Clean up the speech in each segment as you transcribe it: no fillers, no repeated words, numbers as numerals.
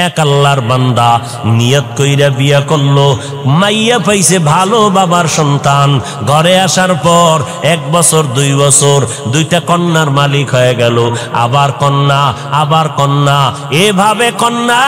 এক আল্লাহর বান্দা নিয়ত কইরা বিয়া করলো, মাইয়া পাইছে ভালো বাবার সন্তান, ঘরে আসার পর 1 বছর 2 বছর 2টা কন্যার মালিক হয়ে গেল, আবার কন্যা আবার কন্যা, এভাবে কন্যা।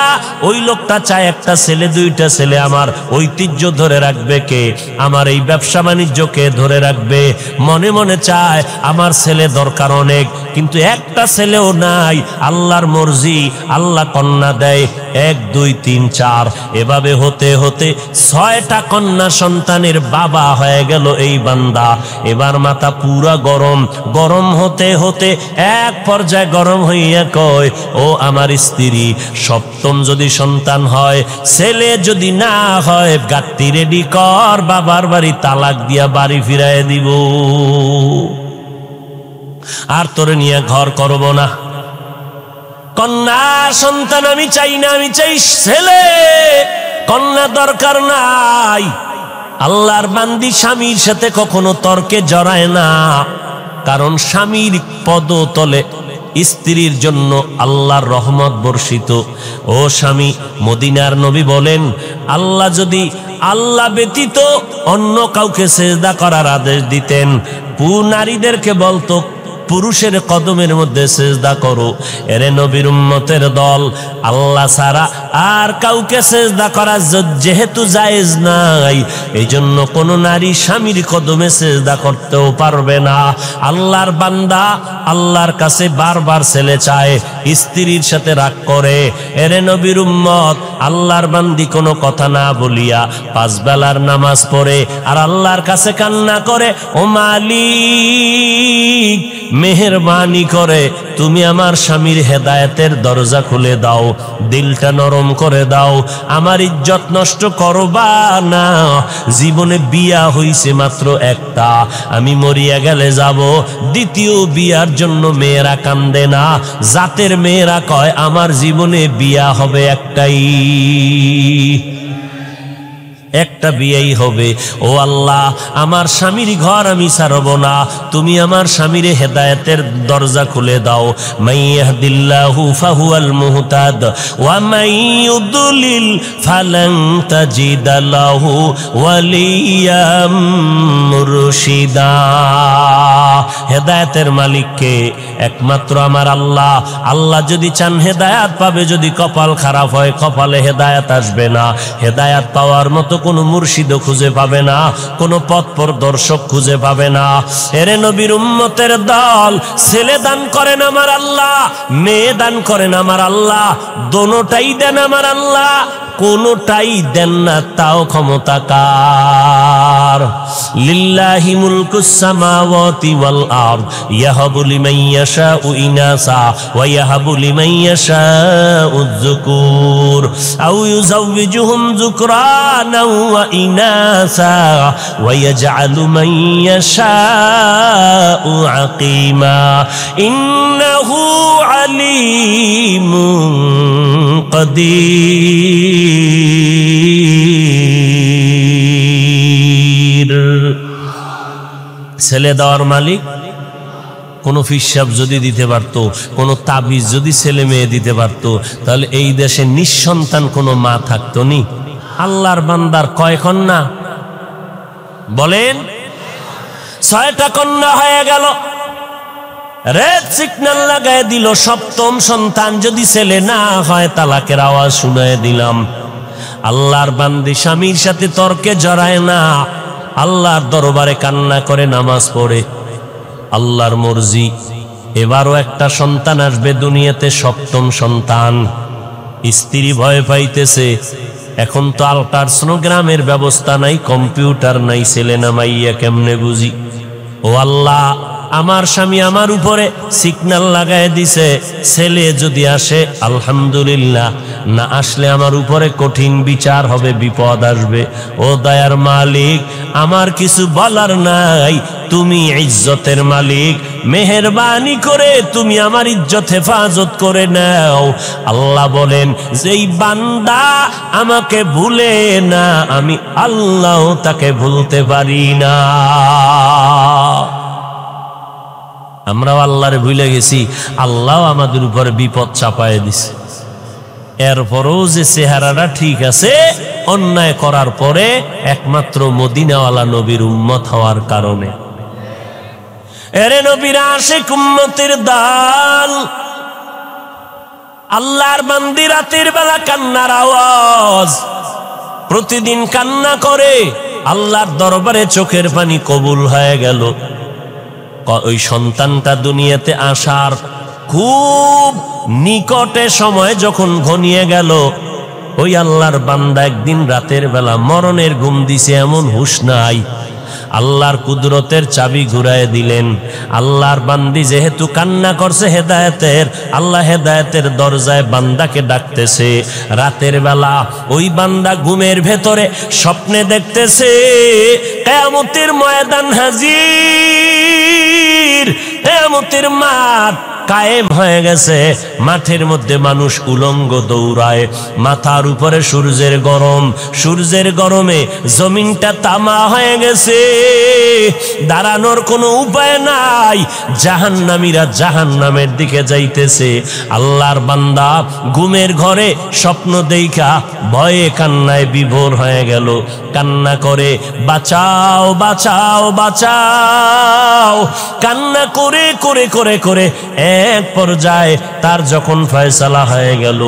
ওই লোকটা চায় একটা ছেলে 2টা ছেলে, আমার ঐতিহ্য ধরে রাখবে কে, আমার এই ব্যবসা বাণিজ্যকে ধরে রাখবে, মনে মনে চায় আমার ছেলে দরকার অনেক, কিন্তু একটা ছেলেও নাই। আল্লাহর মর্জি, আল্লাহ কন্যা দেয় 1 2 3 4, এভাবে হতে হতে 6টা কন্যা সন্তানের বাবা হয়ে গেল এই বান্দা। এবার মাথা পুরা গরম, গরম হতে হতে এক পর্যায়ে গরম হইয়া কয়, ও আমার স্ত্রী, 7ম যদি সন্তান হয়, ছেলে যদি না হয়, গাত্তি রেডি কর, বাবার বাড়ি তালাক দিয়া বাড়ি ফিরাইয়া দিব, আর তোরে নিয়ে ঘর করব না। কন্যা সন্তান আমি চাই না, আমি চাই ছেলে, কন্যা দরকার নাই। আল্লাহর বান্দি স্বামীর সাথে কখনো তর্কে জড়ায় না, কারণ স্বামীর পদতলে স্ত্রীর জন্য আল্লাহর রহমত বর্ষিত। ও স্বামী, মদিনার নবী বলেন, আল্লাহ যদি আল্লাহ ব্যতীত অন্য কাউকে সেজদা করার আদেশ দিতেন, নারীদেরকে বলতো পুরুষের কদমের মধ্যে সেজদা করো। এরে নবীর উম্মতের দল, আল্লাহ ছাড়া আর কাউকে সেজদা করা যেহেতু জায়েজ নাই, এই জন্য কোন নারী স্বামীর কদমে সেজদা করতেও পারবে না। আল্লাহর বান্দা আল্লাহর কাছে বারবার ছেলে চায়, স্ত্রীর সাথে রাগ করে। এরে নবীর উম্মত, আল্লাহর বান্দি কোনো কথা না বলিয়া 5 বেলার নামাজ পড়ে আর আল্লাহর কাছে কান্না করে, ও মালিক, মেহেরবানি করে তুমি আমার স্বামীর হেদায়েতের দরজা খুলে দাও, দিলটা নরম করে দাও, আমার ইজ্জত নষ্ট করবা না। জীবনে বিয়া হইছে মাত্র একটা, আমি মরিয়া গেলে যাব। দ্বিতীয় বিয়ার জন্য মেয়েরা কান্দে না, জাতের মেয়েরা কয় আমার জীবনে বিয়া হবে একটাই, একটা বিয়েই হবে। ও আল্লাহ, আমার স্বামীর ঘর আমি ছাড়ব না, তুমি আমার স্বামীর হেদায়েতের দরজা খুলে দাও। মাইয়াহদিল্লাহু ফাহুয়াল মুহতাদ ওয়া মাইয়ুদলিল ফালান তাজিদা লাহু ওয়ালিয়াম মুরশিদা। হেদায়েতের মালিককে একমাত্র আমার আল্লাহ। আল্লাহ যদি চান হেদায়েত পাবে, যদি কপাল খারাপ হয়, কপালে হেদায়েত আসবে না। হেদায়েত পাওয়ার মতো কোনো মুর্শিদও খুঁজে পাবে না, কোনো পথ প্রদর্শক খুঁজে পাবে না। এরে নবীর উম্মতের দল, ছেলে দান করেন আমার আল্লাহ, মেয়ে দান করেন আমার আল্লাহ, দোনোটাই দেন আমার আল্লাহ, কোনোটাই দেন না তাও ক্ষমতা কার। লিল্লাহি মুলকুস সামাওয়াতি ওয়াল আরদ ইয়াহাবু লিমান ইয়াশাউ ইনাসা ওয়া ইয়াহাবু লিমান ইয়াশাউ যুকুর আও ইউযাওয়িজুহুম যুকরানা ওয়া ইনাসা ওয়া ইয়াজআলু মান ইয়াশাউ আকিমা ইন্নাহু আলীমুন কাদির। ছেলে দেওয়ার মালিক। কোন ফিসাব যদি দিতে পারত, কোন তাবিজ যদি ছেলে মেয়ে দিতে পারত, তাহলে এই দেশে নিঃসন্তান কোনো মা থাকতো নি। আল্লাহর বান্দার কয় কন্যা বলেন? 6টা কন্যা হয়ে গেল। রেড সিগন্যাল লাগায় দিল, 7ম সন্তান যদি ছেলে না হয় তালাকের আওয়াজ শুনায় দিলাম। আল্লাহর বান্দি স্বামীর সাথে তর্কে জড়ায় না, আল্লাহর দরবারে কান্না করে নামাজ পড়ে। আল্লাহর মর্জি, এবারও একটা সন্তান আসবে দুনিয়াতে, 7ম সন্তান। স্ত্রী ভয় পাইতেছে, এখন তো আল্ট্রাসোনোগ্রামের ব্যবস্থা নাই, কম্পিউটার নাই, ছেলে না মাইয়া কেমনে বুঝি? ও আল্লাহ, আমার স্বামী আমার উপরে সিগন্যাল লাগায় দিছে, ছেলে যদি আসে আলহামদুলিল্লাহ, না আসলে আমার উপরে কঠিন বিচার হবে, বিপদ আসবে। ও দয়ার মালিক, আমার কিছু বলার নাই, তুমি ইজ্জতের মালিক, মেহেরবানি করে তুমি আমার ইজ্জত হেফাজত করে নাও। আল্লাহ বলেন, যেই বান্দা আমাকে ভুলে না, আমি আল্লাহ তাকে ভুলতে পারি না। আমরাও আল্লাহরে ভুলে গেছি, আল্লাহ আমাদের উপরে বিপদ চাপায় দিছে। এরপরও যে চেহারাটা ঠিক আছে, অন্যায় করার পরে একমাত্র মদিনাওয়ালা নবীর উম্মত হওয়ার কারণে। এরে নবীর আশিক উম্মতের দল, আল্লাহর বান্দি রাতের বেলা কান্নার আওয়াজ, প্রতিদিন কান্না করে আল্লাহর দরবারে চোখের পানি কবুল হয়ে গেল। ওই সন্তানটা দুনিয়াতে আসার খুব নিকটে সময় যখন ঘনিয়ে গেল, ওই আল্লাহর বান্দা একদিন রাতের বেলা মরণের ঘুম দিছে, এমন হুঁশ নাই। আল্লাহর কুদরতের চাবি ঘুরায় দিলেন। আল্লাহর বান্দি যেহেতু কান্না করছে হেদায়েতের, আল্লাহ হেদায়েতের দরজায় বান্দাকে ডাকতেছে। রাতের বেলা ওই বান্দা ঘুমের ভেতরে স্বপ্নে দেখতেছে কিয়ামতের ময়দান হাজির, কিয়ামতের মাঠ কায়েম হয়ে গেছে। মাঠের মধ্যে মানুষ উলঙ্গ দৌড়ায়, মাথার উপরে সূর্যের গরম, সূর্যের গরমে জমিনটা তামা হয়ে গেছে, দাঁড়ানোর কোনো উপায় নাই। জাহান্নামীরা জাহান্নামের দিকে যাইতেছে। আল্লাহর বান্দা ঘুমের ঘরে স্বপ্ন দেইখা ভয়ে কান্নায় বিভোর হয়ে গেল। কান্না করে বাঁচাও বাঁচাও বাঁচাও, কান্না করে করে করে করে এক পর্যায়ে তার যখন ফয়সালা হয়ে গেল,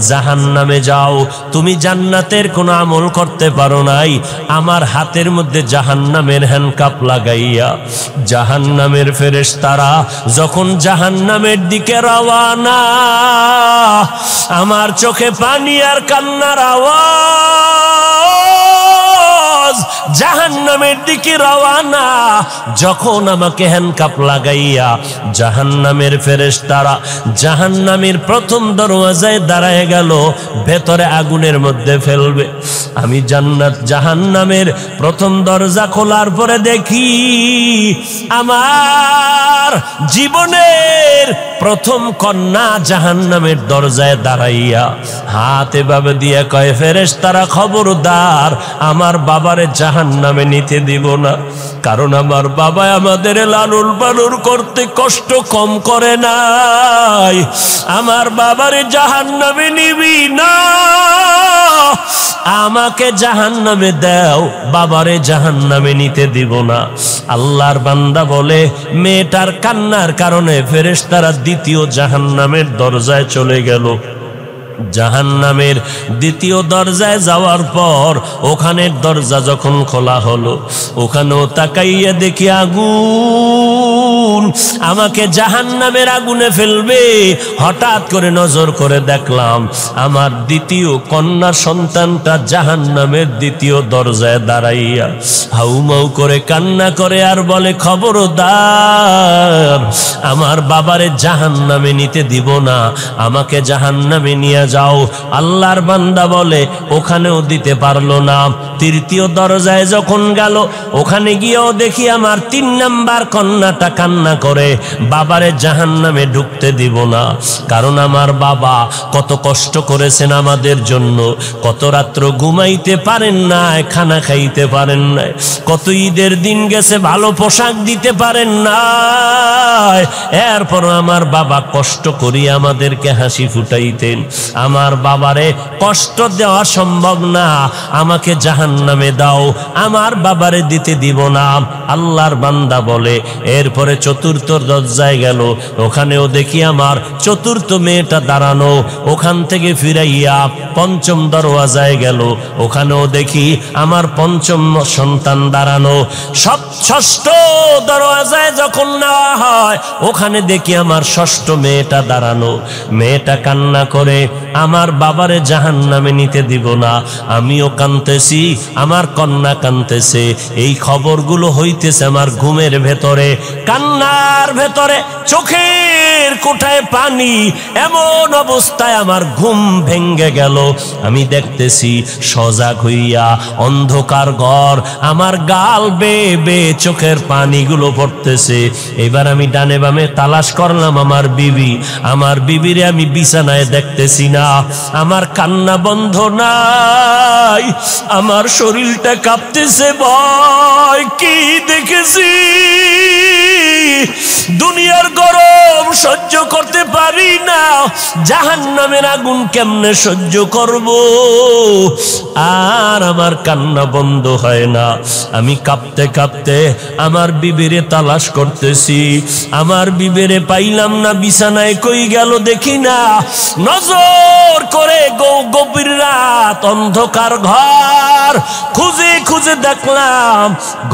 জাহান্নামে যাও, তুমি জান্নাতের কোনো আমল করতে পারো নাই, আমার হাতের মধ্যে জাহান্নামের হ্যান্ডকাপ লাগাইয়া জাহান্নামের ফেরেশতারা যখন জাহান্নামের দিকে রওয়ানা, আমার চোখে পানি আর কান্নার আওয়াজ, জাহান্নামের দিকে রওয়ানা। যখন আমাকে হ্যান্ডকাপ লাগাইয়া জাহান্নামের ফেরেশতারা জাহান্নামের প্রথম দরওয়াজায় দাঁড়ায় গেল, ভেতরে আগুনের মধ্যে ফেলবে। আমি জান্নাত জাহান্নামের প্রথম দরজা খোলার পরে দেখি আমার জীবনের প্রথম কন্যা জাহান্নামের দরজায় দাঁড়াইয়া হাত এভাবে দিয়ে কয়, ফেরেশতারা খবরদার আমার বাবারে জাহান্নামে নিতে দিব না, কারণ আমার বাবা আমাদের লালন পালন করতে কষ্ট কম করে নাই, আমার বাবারে জাহান্নামে নিবি না, আমাকে জাহান্নামে দাও, বাবারে জাহান্নামে নিতে দিব না। আল্লাহর বান্দা বলে, মেয়েটার কান্নার কারণে ফেরেশতারা দ্বিতীয় জাহান্নামের দরজায় চলে গেল। জাহান্নামের দ্বিতীয় দরজায় যাওয়ার পর ওখানের দরজা যখন খোলা হলো, ওখানেও তাকাইয়া দেখি আগুন, আমাকে জাহান্নামের আগুনে ফেলবে। হঠাৎ করে নজর করে দেখলাম আমার দ্বিতীয় কন্যা সন্তানটা জাহান্নামের দ্বিতীয় দরজায় দাঁড়াইয়া হাউমাউ করে কান্না করে আর বলে, খবরদার আমার বাবারে জাহান্নামে নিতে দিব না, আমাকে জাহান্নামে নিয়ে যাও। আল্লাহর বান্দা বলে, ওখানেও দিতে পারলো না। তৃতীয় দরজায় যখন গেল, ওখানে গিয়েও দেখি আমার 3 নাম্বার কন্যাটা কান্না করে, বাবারে জাহান্নামে ঢুকতে দিব না, কারণ আমার বাবা কত কষ্ট করেছেন আমাদের জন্য, কত রাত্র ঘুমাইতে পারেন নাই, খানা খাইতে পারেন নাই, কত ঈদের দিন গেছে ভালো পোশাক দিতে পারেন নাই, এরপর আমার বাবা কষ্ট করি আমাদেরকে হাসি ফুটাইতেন, আমার বাবারে কষ্ট দেওয়া সম্ভব না, আমাকে জাহান্নামে দাও, আমার বাবারে দিতে দিব না। আল্লাহর বান্দা বলে, এরপরে চতুর্থ দরজায় গেল, ওখানেও দেখি আমার চতুর্থ মেয়েটা দাঁড়ানো, ওখান থেকে ফিরাইয়া পঞ্চম দরওয়াজায় গেল, ওখানেও দেখি আমার পঞ্চম সন্তান দাঁড়ানো। ষষ্ঠ দরওয়াজায় যখন নেওয়া হয়, ওখানে দেখি আমার ষষ্ঠ মেয়েটা দাঁড়ানো, মেয়েটা কান্না করে, আমার বাবারে জাহান্নামে নিতে দিব না। আমিও কাঁদতেছি, আমার কন্যা কাঁদতেছে, এই খবরগুলো হইতেছে আমার ঘুমের ভেতরে, কান্নার ভেতরে চোখের কোঠায় পানি, এমন অবস্থায় আমার ঘুম ভেঙ্গে গেল। আমি দেখতেছি সজাগ হইয়া অন্ধকার ঘর, আমার গাল বেয়ে বেয়ে চোখের পানিগুলো পড়তেছে। এবার আমি ডানে বামে তালাশ করলাম আমার বিবি, আমার বিবিরে আমি বিছানায় দেখতেছি না, আমার কান্না বন্ধ নাই, আমার শরীরটা কাঁপতেছে, ভয় কি দেখেছি দুনিয়ার গরম সহ্য করতে পারি না, জাহান্নামের আগুন কেমনে সহ্য করব? আর আমার কান্না বন্ধ হয় না। আমি কাঁপতে কাঁপতে আমার বিবিরে তালাশ করতেছি, আমার বিবিরে পাইলাম না, বিছানায় কই গেল দেখি না। নজর করে গভীর রাত, অন্ধকার ঘর খুঁজে খুঁজে দেখলাম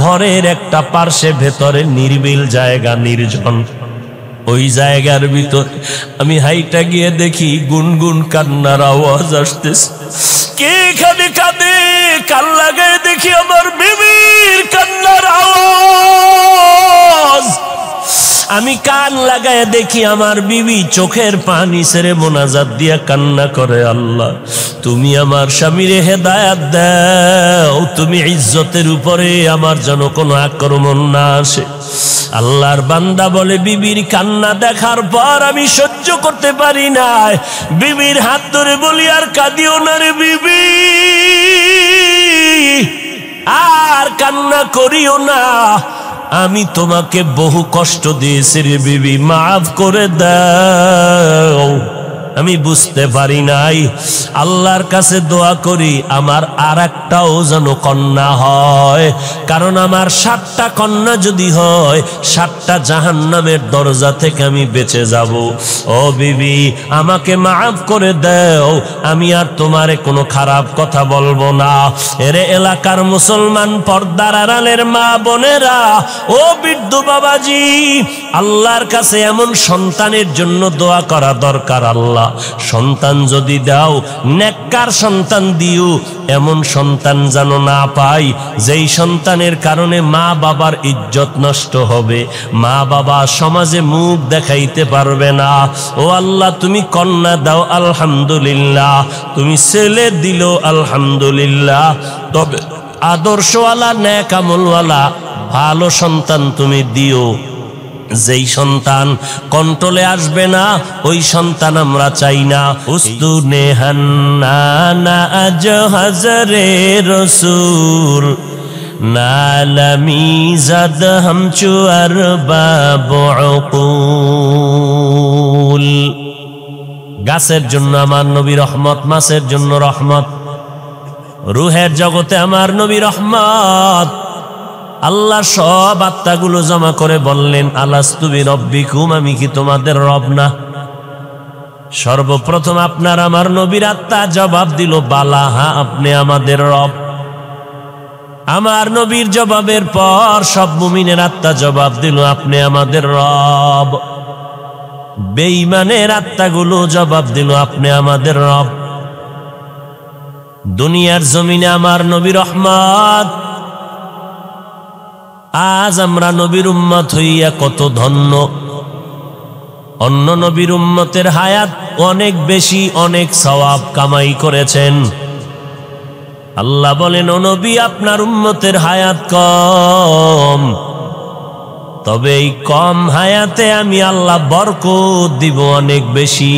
ঘরের একটা পার্শ্বে ভেতরে নির্বিল জায়গা, নির্জন। ওই জায়গার ভিতর আমি হাইটা গিয়ে দেখি গুনগুন কান্নার আওয়াজ আসতেছে। কে এখানে কাঁদে? কান লাগায় দেখি আমার বিবির কান্নার আওয়াজ। আমি কান লাগায় দেখি আমার বিবি চোখের পানি ছেড়ে মোনাজাত দিয়া কান্না করে, আল্লাহ তুমি আমার স্বামীরে হেদায়াত দাও, তুমি ইজ্জতের উপরে আমার যেন কোনো আক্রমণ না আসে। আল্লাহর বান্দা বলে, বিবির কান্না দেখার পর আমি সহ্য করতে পারি না, বিবির হাত ধরে বলি, আর কাঁদিও না রে বিবি, আর কান্না করিও না, আমি তোমাকে বহু কষ্ট দিয়েছি রে বিবি, মাফ করে দাও। আমি বুঝতে পারি নাই। আল্লাহর কাছে দোয়া করি আমার আর একটাও যেন কন্যা হয়, কারণ আমার 7টা কন্যা যদি হয় 7টা জাহান্নামের দরজা থেকে আমি বেঁচে যাব। ও বিবি, আমাকে মাফ করে দাও, আমি আর তোমারে কোনো খারাপ কথা বলবো না। এরে এলাকার মুসলমান, পর্দার আড়ালের মা বোনেরা, ও বৃদ্ধ বাবাজি, আল্লাহর কাছে এমন সন্তানের জন্য দোয়া করা দরকার। আল্লাহ সন্তান যদি দাও, নেককার সন্তান দিও, এমন সন্তান যেন না পাই যেই সন্তানের কারণে মা বাবার ইজ্জত নষ্ট হবে, মা বাবা সমাজে মুখ দেখাইতে পারবে না। ও আল্লাহ, তুমি কন্যা দাও আলহামদুলিল্লাহ, তুমি ছেলে দিল আলহামদুলিল্লাহ, তবে আদর্শওয়ালা নেক আমলওয়ালা ভালো সন্তান তুমি দিও। যেই সন্তান কন্ট্রোলে আসবে না ওই সন্তান আমরা চাই না। উস্তুনে হান্নানা আজ হাজরে রসুল নালামি জাদ হামচু আর বাবুল। গাছের জন্য আমার নবী রহমত, মাছের জন্য রহমত, রুহের জগতে আমার নবী রহমত। আল্লাহ সব আত্মাগুলো জমা করে বললেন, আলাস্তু বিরব্বিকুম, আমি কি তোমাদের রব না? সর্বপ্রথম আপনার আমার নবীর আত্মা জবাব দিল, বালা, হ্যাঁ আপনি আমাদের রব। আমার নবীর জবাবের পর সব মুমিনের আত্মা জবাব দিল, আপনি আমাদের রব। বেঈমানের আত্মাগুলো জবাব দিল, আপনি আমাদের রব। দুনিয়ার জমিনে আমার নবী রহমত। আজ আমরা নবীর উম্মত হইয়া কত ধন্য। অন্য নবীর উম্মতের হায়াত অনেক বেশি, অনেক সওয়াব কামাই করেছেন। আল্লাহ বলেন, ও নবী, আপনার উম্মতের হায়াত কম, তবে এই কম হায়াতে আমি আল্লাহ বরকত দিব অনেক বেশি।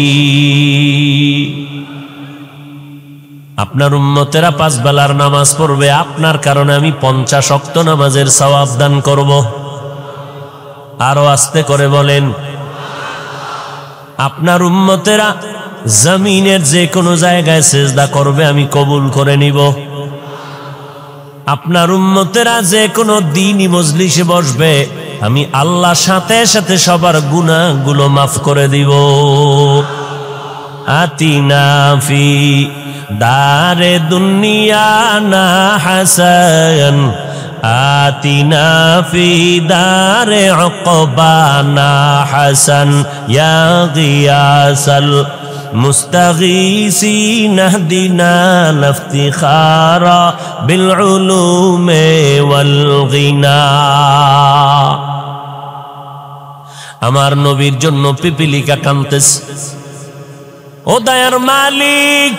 আপনার উম্মতেরা 5 বেলার নামাজ পড়বে, আপনার কারণে আমি 50 ওয়াক্ত নামাজের সওয়াব দান করব। আরো আস্তে করে বলেন, আপনার উম্মতেরা জমিনের যে কোনো জায়গায় সিজদা করবে, আমি কবুল করে নিব। আপনার উম্মতেরা যে কোনো দ্বীনি মজলিসে বসবে, আমি আল্লাহ সাথে সাথে সবার গুনাহগুলো মাফ করে দিব। আতিনা ফি দারে দুনিয়া না হাসান, আতিনা ফি দারে উকবানা হাসান, ইয়া গিয়াসাল মুস্তাগীসিন ইহদিনা লিফতিখারা বিল উলুমি ওয়াল গিনা। আমার নবীর জন্য পিপিলিকা কাঁদতেছে। ও দয়ার মালিক,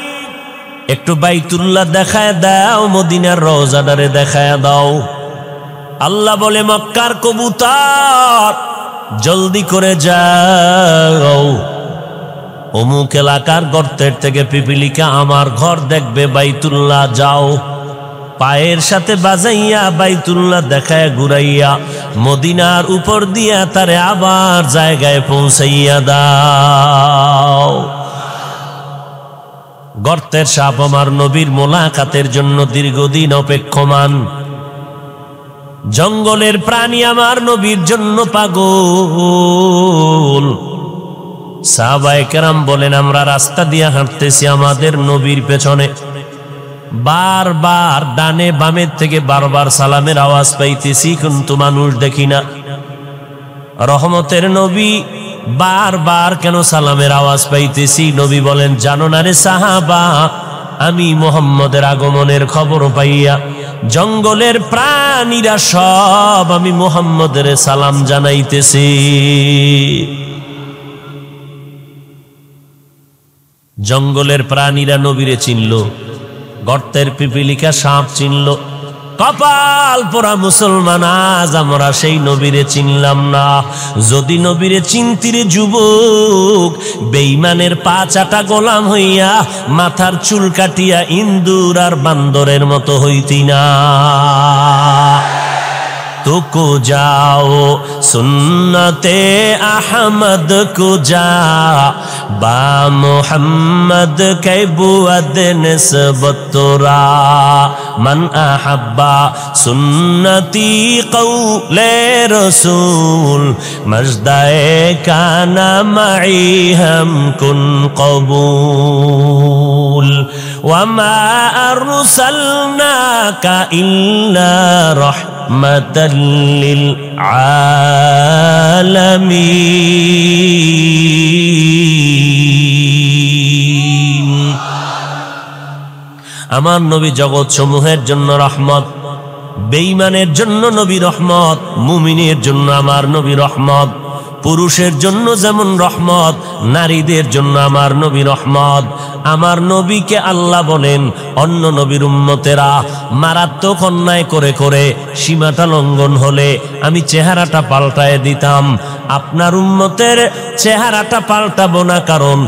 একটু বাইতুল্লাহ দেখায় দাও, মদিনার রওজাটারে দেখায় দাও। আল্লাহ বলে, মক্কার কবুতর জলদি করে যাও, অমুক এলাকার গর্তের থেকে পিপিলিকা আমার ঘর দেখবে, বাইতুল্লাহ যাও। পায়ের সাথে বাজাইয়া বাইতুল্লাহ দেখায় ঘুরাইয়া মদিনার উপর দিয়া তারে আবার জায়গায় পৌঁছাইয়া দাও। গর্তের সাপ আমার নবীর মোলাকাতের জন্য দীর্ঘদিন অপেক্ষমান, জঙ্গলের প্রাণী আমার নবীর জন্য পাগল। সাহাবায়ে কেরাম বলেন, আমরা রাস্তা দিয়ে হাঁটতেছি, আমাদের নবীর পেছনে বারবার ডানে বামের থেকে বারবার সালামের আওয়াজ পাইতেছি, কিন্তু মানুষ দেখি না। রহমতের নবী বারবার কেন সালামের আওয়াজ পাইতেছি? নবী বলেন, জানো না রে সাহাবা, আমি মুহাম্মদের আগমনের খবর পাইয়া জঙ্গলের প্রাণীরা সব আমি মুহাম্মদের সালাম জানাইতেছি। জঙ্গলের প্রাণীরা নবীরে চিনল, গর্তের পিপিলিকা সাপ চিনল। কপাল পোড়া মুসলমান, আজ আমরা সেই নবীরে চিনলাম না। যদি নবীরে চিনতিরে যুবক, বেঈমানের পা চাটা গোলাম হইয়া মাথার চুল কাটিয়া ইন্দুর আর বান্দরের মতো হইতি না। तुको जाओ सुन्नते अहमद को जा बा मोहम्मद के बुअद निस्बत तोरा मन अहब्बा सुन्नती कौले रसूल मजदाए काना मई हम कुन कबूल वमा अरसलनाका इल्ला रहमतल लिल आलमीन। আমার নবী জগৎ সমূহের জন্য রহমত, বেঈমানের জন্য নবী রহমত, মুমিনের জন্য আমার নবী রহমত। পুরুষের জন্য যেমন রহমত, নারীদের জন্য আমার নবী রহমত। আমার নবীকে আল্লাহ বলেন, অন্য নবীর উম্মতেরা মারাত্মক অন্যায় করে করে সীমাটা লঙ্ঘন হলে আমি চেহারাটা পাল্টায় দিতাম, আপনার উম্মতের চেহারাটা পাল্টাবো না, কারণ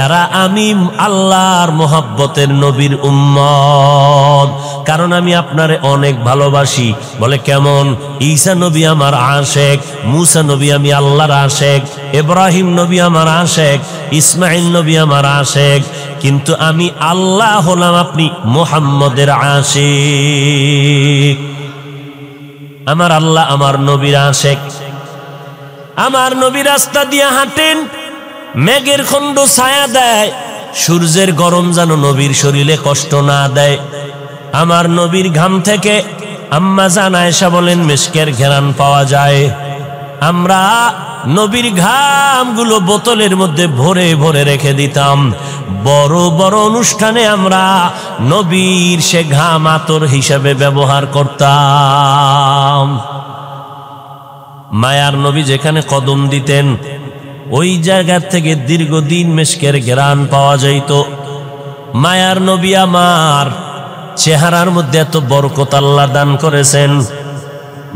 এরা আমি আল্লাহর মোহাব্বতের নবীর উম্মত, কারণ আমি আপনারে অনেক ভালোবাসি। বলে কেমন? ঈসা নবী আমার আশেক, মুসা নবী আমি আল্লাহর আশেক, ইব্রাহিম নবী আমার আশেক, ইসমাইল নবী আমার আশেক, কিন্তু আমি আল্লাহ হলাম আপনি মুহাম্মদের আশেক। আমার আল্লাহ আমার নবীর আশেক। আমার নবী রাস্তা দিয়ে হাঁটেন, মেঘের খণ্ড ছায়া দেয়, সূর্যের গরম যেন নবীর শরীরে কষ্ট না দেয়। আমার নবীর ঘাম থেকে আম্মা জান আয়েশা বলেন মিশকের ঘ্রাণ পাওয়া যায়। আমরা নবীর ঘামগুলো বোতলের মধ্যে ভরে ভরে রেখে দিতাম, বড় বড় অনুষ্ঠানে আমরা নবীর সে ঘাম আতর হিসাবে ব্যবহার করতাম। মায়ার নবী যেখানে কদম দিতেন ওই জায়গা থেকে দীর্ঘদিন মিশকের ঘ্রাণ পাওয়া যাইত। মায়ার নবী আমার চেহারার মধ্যে এত বরকত আল্লাহ দান করেছেন,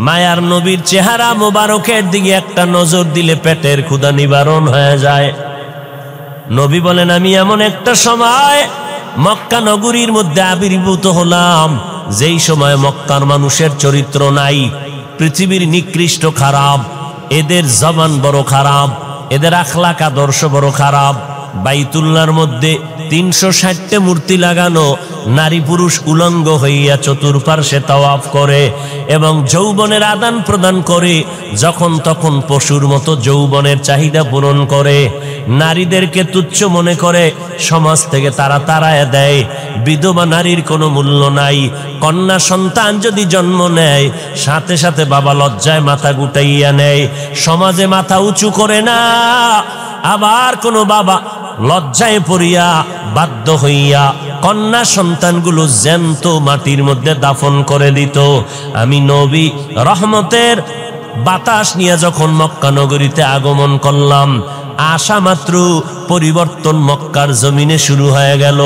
মায়ার নবীর চেহারা মোবারকের দিকে একটা নজর দিলে পেটের ক্ষুধা নিবারণ হয়ে যায়। নবী বলেন, আমি এমন একটা সময় মক্কা নগরীর মধ্যে আবির্ভূত হলাম, যেই সময় মক্কার মানুষের চরিত্র নাই, পৃথিবীর নিকৃষ্ট খারাপ, এদের জবান বড় খারাপ, এদের আখলাক আদর্শ বড় খারাপ। বাইতুল্লাহর মধ্যে 360টা মূর্তি লাগানো, নারী পুরুষ উলঙ্গ হইয়া চতুর্পার্শ্বে তাওয়াফ করে এবং যৌবনের আদান প্রদান করে, যখন তখন পশুর মতো যৌবনের চাহিদা পূরণ করে, নারীদেরকে তুচ্ছ মনে করে, সমাজ থেকে তারা তাড়ায় দেয়। বিধবা নারীর কোনো মূল্য নাই। কন্যা সন্তান যদি জন্ম নেয়, সাথে সাথে বাবা লজ্জায় মাথা গুটাইয়া নেয়, সমাজে মাথা উঁচু করে না। আবার কোনো বাবা লজ্জায় পড়িয়া বাধ্য হইয়া কন্যা সন্তানগুলো জ্যান্ত মাটির মধ্যে দাফন করে দিত। আমি নবী রহমতের বাতাস নিয়ে যখন মক্কা নগরীতে আগমন করলাম, আসা মাত্র পরিবর্তন মক্কার জমিনে শুরু হয়ে গেল।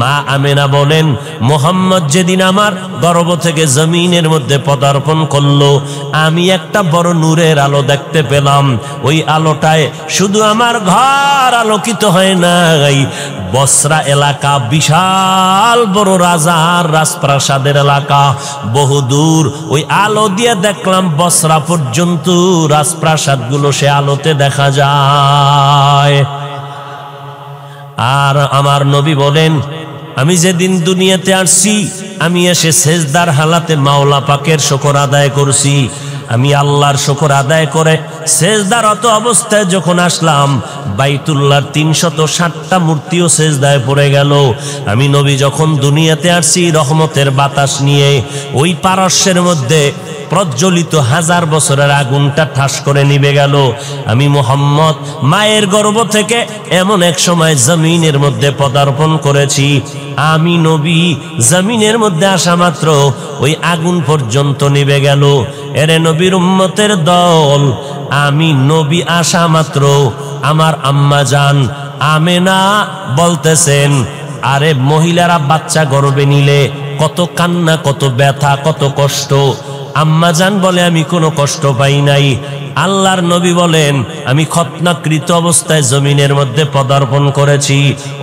মা আমেনা বলেন, মুহাম্মদ যেদিন আমার গর্ভ থেকে জমিনের মধ্যে পদার্পণ করলো, আমি একটা বড় নূরের আলো দেখতে পেলাম। ওই আলোটায় শুধু আমার ঘর আলোকিত হয় নাই, বসরা এলাকা, বিশাল বড় রাজার রাজপ্রাসাদের এলাকা, বহুদূর ওই আলো দিয়ে দেখলাম বসরা পর্যন্ত রাজপ্রাসাদগুলো সে আলোতে দেখা যায়। আর আমার নবী বলেন, আমি যেদিন দুনিয়াতে আসছি, আমি এসে সেজদার হালাতে মাওলা পাকের শুকর আদায় করছি। আমি আল্লাহর শুকর আদায় করে সেজদারত অবস্থায় যখন আসলাম, বাইতুল্লাহর ৩৬০টা মূর্তিও সেজদায় পড়ে গেল। আমি নবী যখন দুনিয়াতে আসছি রহমতের বাতাস নিয়ে, ওই পারস্যের মধ্যে প্রজ্বলিত 1000 বছরের আগুনটা ঠাস করে নিভে গেল। আমি মুহাম্মদ মায়ের গর্ভ থেকে এমন এক সময় জমিনের মধ্যে পদার্পণ করেছি, আমি নবী জমিনের মধ্যে আসা মাত্র ওই আগুন পর্যন্ত নিভে গেল। এরে নবীর উম্মতের দল, আমি নবী আসা মাত্র আমার আম্মা জান আমেনা বলতেছেন, আরে মহিলারা বাচ্চা গর্ভে নিলে কত কান্না, কত ব্যথা, কত কষ্ট। আম্মা জান বলে, আমি কোনো কষ্ট পাই নাই। আল্লাহর নবী বলেন, আমি খতনাকৃত অবস্থায় জমিনের মধ্যে পদার্পণ করেছি।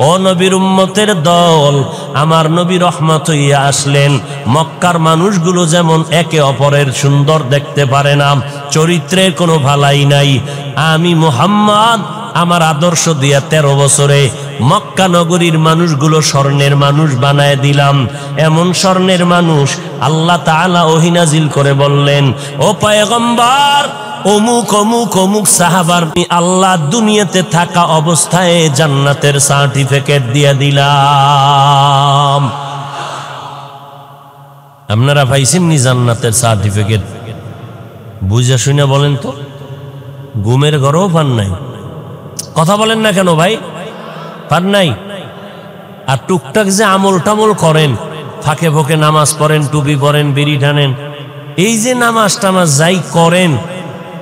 ও নবীর উম্মতের দল, আমার নবী রহমত হইয়া আসলেন। মক্কার মানুষগুলো যেমন একে অপরের সুন্দর দেখতে পারে না, চরিত্রের কোনো ভালাই নাই, আমি মুহাম্মদ আমার আদর্শ দিয়া 13 বছরে মক্কা নগরীর মানুষগুলো স্বর্ণের মানুষ বানায় দিলাম। এমন স্বর্ণের মানুষ আল্লাহ তাআলা ওহী নাজিল করে বললেন, ও পয়গম্বর, অমুক অমুক অমুক সাহাবার আল্লাহ দুনিয়াতে থাকা অবস্থায় জান্নাতের সার্টিফিকেট দিয়ে দিলাম। আপনারা পাইছেন নি জান্নাতের সার্টিফিকেট? বুঝা শুনে বলেন তো, ঘুমের ঘরেও পান নাই? কথা বলেন না কেন ভাই? পান নাই? আর টুকটাক যে আমল টামল করেন, ফাঁকে ফোঁকে নামাজ পড়েন, টুপি পরেন, বিড়ি টানেন, এই যে নামাজ টামাজ যাই করেন,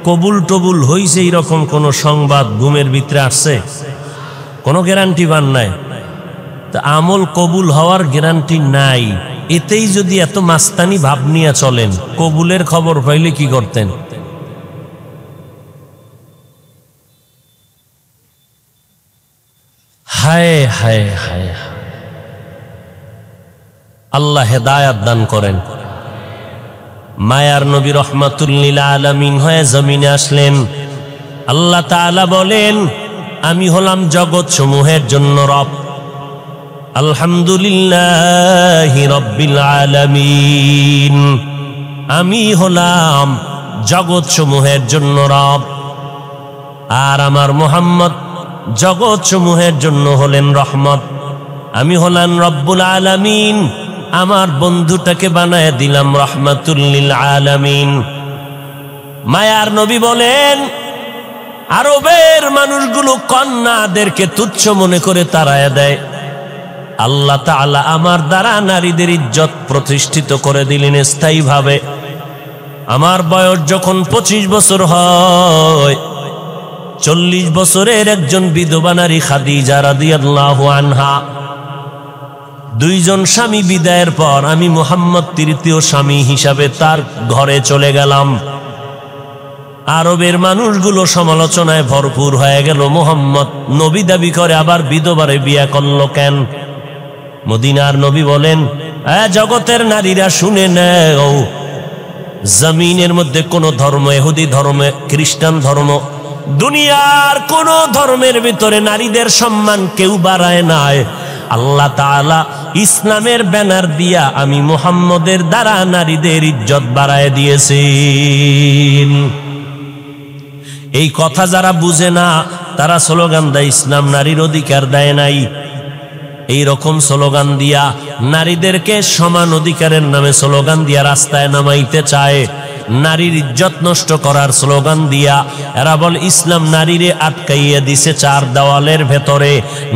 কবুল টবুল হইছে এরকম কোন সংবাদ ঘুমের ভিতরে আসছে? কোনো গ্যারান্টি পান নাই। তা আমল কবুল হওয়ার গ্যারান্টি নাই, এতেই যদি এত মাস্তানি ভাব নিয়ে চলেন, কবুলের খবর পাইলে কি করতেন? হায় হায় হায়, আল্লাহ হেদায়াত দান করেন। মায়ার নবী রহমাতুল লিল আলামিন হয়ে জমিনে আসলেন। আল্লাহ তাআলা বলেন, আমি হলাম জগৎ সমূহের জন্য রব। আলহামদুলিল্লাহি রাব্বিল আলামিন, আমি হলাম জগৎ সমূহের জন্য রব। আর আমার মুহাম্মদ জগৎ সমূহের জন্য হলেন রহমত। আমি হলাম রব্বুল আলামিন, আমার বন্ধুটাকে বানায় দিলাম রহমাতুল লিল আলামিন। মায়ার নবী বলেন, আরবের মানুষগুলো কন্যাদেরকে তুচ্ছ মনে করে তাড়ায় দেয়, আল্লাহ তাআলা আমার দ্বারা নারীদের ইজ্জত প্রতিষ্ঠিত করে দিলেন স্থায়ীভাবে। আমার বয়স যখন 25 বছর হয়, 40 বছরের একজন বিধবা নারী খাদিজা রাদিয়াল্লাহু আনহা, 2 জন স্বামী বিদায়ের পর আমি মুহাম্মদ তৃতীয় স্বামী হিসাবে তার ঘরে চলে গেলাম। আরবের মানুষগুলো সমালোচনায় ভরপুর হয়ে গেল, মুহাম্মদ নবী দাবি করে আবার বিধবারে বিয়ে করলো কেন? মদিনার নবী বলেন, জগতের নারীরা শুনে নাও, জমিনের মধ্যে কোন ধর্ম, ইহুদি ধর্ম, খ্রিস্টান ধর্ম, দুনিয়ার কোন ধর্মের ভিতরে নারীদের সম্মান কেউ বাড়ায় নাই। আল্লাহ তাআলা ইসলামের ব্যানার দিয়া আমি মুহাম্মদের দ্বারা নারীদের ইজ্জত বাড়ায় দিয়েছেন। এই কথা যারা বুঝে না, তারা স্লোগান দেয় ইসলাম নারীর অধিকার দেয় নাই। এই রকম স্লোগান দিয়া নারীদেরকে সমান অধিকারের নামে স্লোগান দিয়া রাস্তায় নামাইতে চায়, নারীর ইজ্জত নষ্ট করার স্লোগান দিয়া। এরা বল ইসলাম নারীরে আটকাইয়া দিছে চার দেওয়ালের ভেতরে,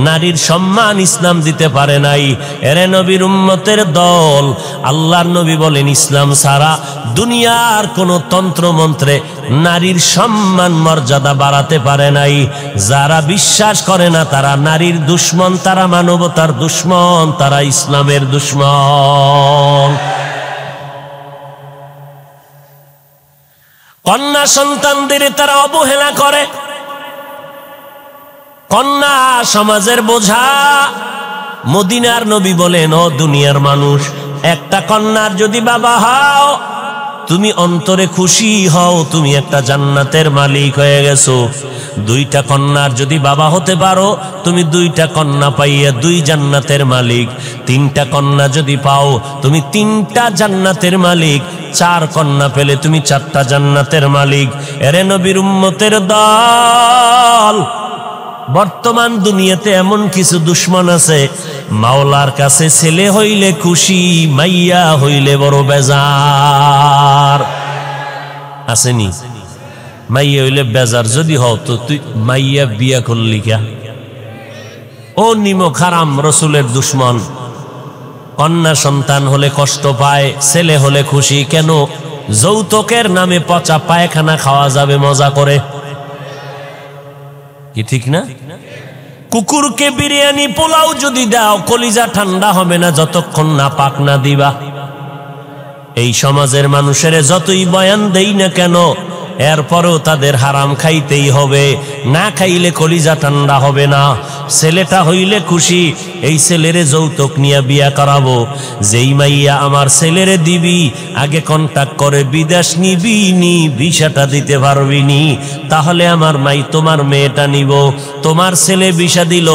নারীর সম্মান ইসলাম দিতে পারে নাই। এরে নবীর উম্মতের দল, আল্লাহর নবী বলেন ইসলাম ছাড়া দুনিয়ার কোনো তন্ত্র মন্ত্রে নারীর সম্মান মর্যাদা বাড়াতে পারে নাই। যারা বিশ্বাস করে না তারা নারীর দুশ্মন, তারা মানবতার দুশ্মন, তারা ইসলামের দুশ্মন। কন্যা সন্তানদের তারা অবহেলা করে, কন্যা সমাজের বোঝা। মদিনার নবী বলেন, ও দুনিয়ার মানুষ, একটা কন্যার যদি বাবা হও তুমি অন্তরে খুশি হও, তুমি একটা জান্নাতের মালিক হয়ে গেছো। দুইটা কন্যার যদি বাবা হতে পারো তুমি দুইটা কন্যা পাইয়া দুই জান্নাতের মালিক। তিনটা কন্যা যদি পাও তুমি তিনটা জান্নাতের মালিক। চার কন্যা পেলে তুমি চারটা জান্নাতের মালিক। এরে নবীর উম্মতের দল, বর্তমান দুনিয়াতে এমন কিছু দুশ্মন আছে, মাওলার কাছে ছেলে হইলে খুশি, মাইয়া হইলে বড় বেজার। আসেনি? মাইয়া হইলে বেজার যদি হও তো তুই মাইয়া বিয়া করলি কে? ও নিমক হারাম, রসুলের দুশ্মন। কন্যা সন্তান হলে কষ্ট পায়, ছেলে হলে খুশি কেন? যৌতুকের নামে পচা পায়খানা খাওয়া যাবে মজা করে, কি ঠিক না? কুকুরকে বিরিয়ানি পোলাও যদি দাও কলিজা ঠান্ডা হবে না যতক্ষণ না পাক না দিবা। এই সমাজের মানুষের যতই বয়ান দেই না কেন, এরপরেও তাদের হারাম খাইতেই হবে, না খাইলে কলিজা ঠান্ডা হবে না। ছেলেটা হইলে খুশি, এই ছেলেরে যৌতুক নিয়ে বিয়া করাবো। যেই মাইয়া আমার ছেলেরে দিবি আগে কন্টাক্ট করে বিদেশ নিবি নি, ভিসাটা দিতে পারবি নি, তাহলে আমার মাই তোমার মেয়েটা নিব। তোমার ছেলে ভিসা দিল,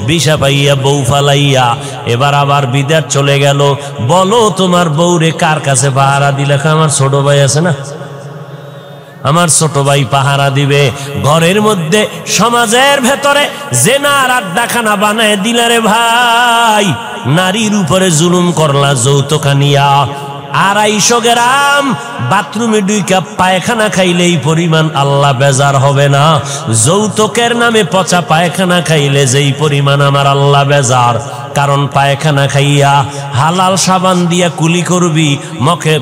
ভিসা পাইয়া বউ ফালাইয়া এবার আবার বিদেশ চলে গেল। বলো তোমার বউরে কার কাছে পাহারা দিলে? আমার ছোট ভাই আছে না, আমার ছোট ভাই পাহারা দিবে। ঘরের মধ্যে সমাজের ভেতরে জেনার আড্ডাখানা বানায় দিলারে ভাই, নারীর উপরে জুলুম করলা যৌতুক আনিয়া। 250 গ্রাম বাথরুমে 2 কাপ পায়খানা খাইলে এই পরিমাণ আল্লাহ বেজার হবে না? যৌতুকের নামে পচা পায়খানা খাইলে যেই পরিমাণ আমার আল্লাহ বেজার। কারণ পায়খানা খাইয়া হালাল সাবান দিয়া কুলি করবি,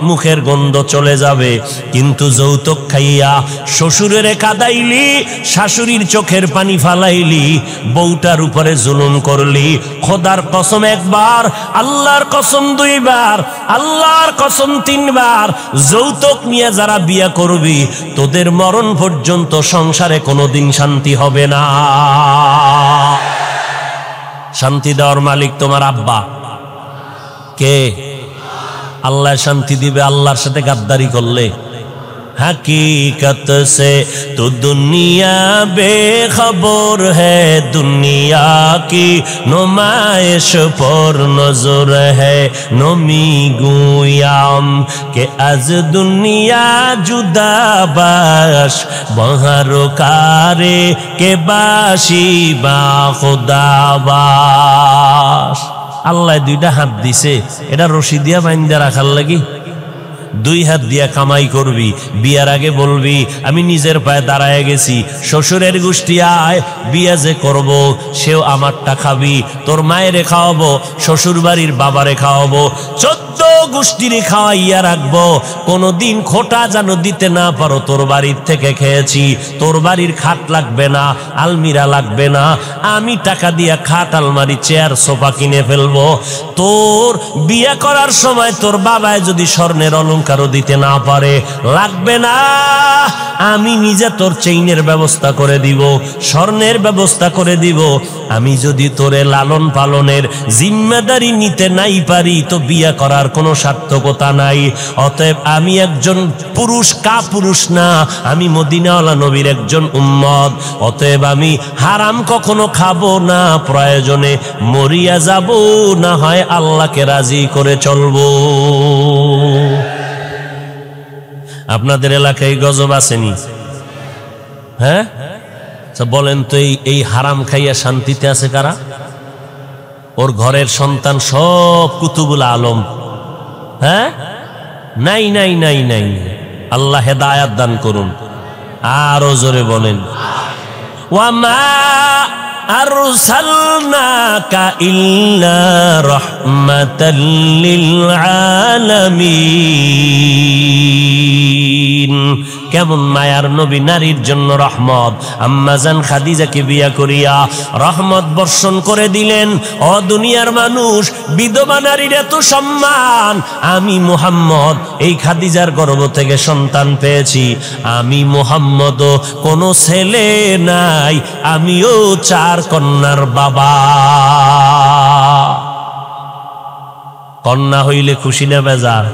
মুখের গন্ধ চলে যাবে। কিন্তু যৌতুক খাইয়া শ্বশুরের কাদাইলি, শাশুড়ির চোখের পানি ফালাইলি, বউটার উপরে জুলুম করলি। খোদার কসম একবার, আল্লাহর কসম 2 বার, আল্লাহর কসম 3 বার, যৌতুক নিয়ে যারা বিয়া করবি তোদের মরণ পর্যন্ত সংসারে কোনোদিন শান্তি হবে না। শান্তি দেওয়ার মালিক তোমার আব্বা কে? আল্লাহ শান্তি দিবে আল্লাহর সাথে গাদ্দারি করলে। हकीकत से तो दुनिया बेखबर है, दुनिया की नुमाइश पर नजर है। नमी गुयाम के आज दुनिया जुदा बाश, बहारो कारे के बाशी बा खुदा बाश। আল্লাহ 2টা হাত দিছে, এটা রশি দিয়া বাইন্ধা রাখার লাগি। 2 হাত দিয়া কামাই করবি, বিয়ার আগে বলবি আমি নিজের পায়ে দাঁড়ায় গেছি, শ্বশুরের গোষ্ঠী আয় বিয়া যে করব সেও আমারটা খাবি, তোর মায়েরে খাওয়াবো, শ্বশুর বাড়ির বাবারে খাওয়াবো, 14 গোষ্ঠীরে খাওয়াইয়া রাখবো। কোনোদিন খোটা যেন দিতে না পারো, তোর বাড়ির থেকে খেয়েছি, তোর বাড়ির খাট লাগবে না, আলমিরা লাগবে না, আমি টাকা দিয়া খাট আলমারি চেয়ার সোফা কিনে ফেলবো। তোর বিয়া করার সময় তোর বাবায় যদি স্বর্ণের অলংকারও দিতে না পারে, লাগবে না, আমি নিজে তোর চেইনের ব্যবস্থা করে দিব, স্বর্ণের ব্যবস্থা করে দিব। আমি যদি তোরে লালন পালনের জিম্মেদারি নিতে নাই পারি তো বিয়া করার কোনো সার্থকতা নাই। অতএব আমি একজন পুরুষ, কাপুরুষ না, আমি মদিনাওয়ালা নবীর একজন উম্মত। অতএব আমি হারাম কখনো খাবো না, প্রয়োজনে মরিয়া যাব, না হয় আল্লাহকে রাজি করে চলবো। আপনাদের এলাকায় গজব আসেনি? হ্যাঁ বলেন তো, এই হারাম খাইয়া শান্তিতে আছে কারা? ওর ঘরের সন্তান সব কুতুবুল আলম। হ্যাঁ, নাই নাই নাই নাই। আল্লাহ হেদায়াত দান করুন। আরো জোরে বলেন, ওয়ামা আরসালনাকা ইল্লা রাহমাতাল লিল আলামিন। কেমন মায়ার নবী, নারীর জন্য রহমত। আম্মাজান খাদিজাকে বিয়া করিয়া রহমত বর্ষণ করে দিলেন। ও দুনিয়ার মানুষ, বিধবা নারীর এত সম্মান। আমি মুহাম্মদ এই খাদিজার গর্ভ থেকে সন্তান পেয়েছি। আমি মুহাম্মদও কোনো ছেলে নাই, আমিও 4 কন্যার বাবা। কন্যা হইলে খুশি না বেজার?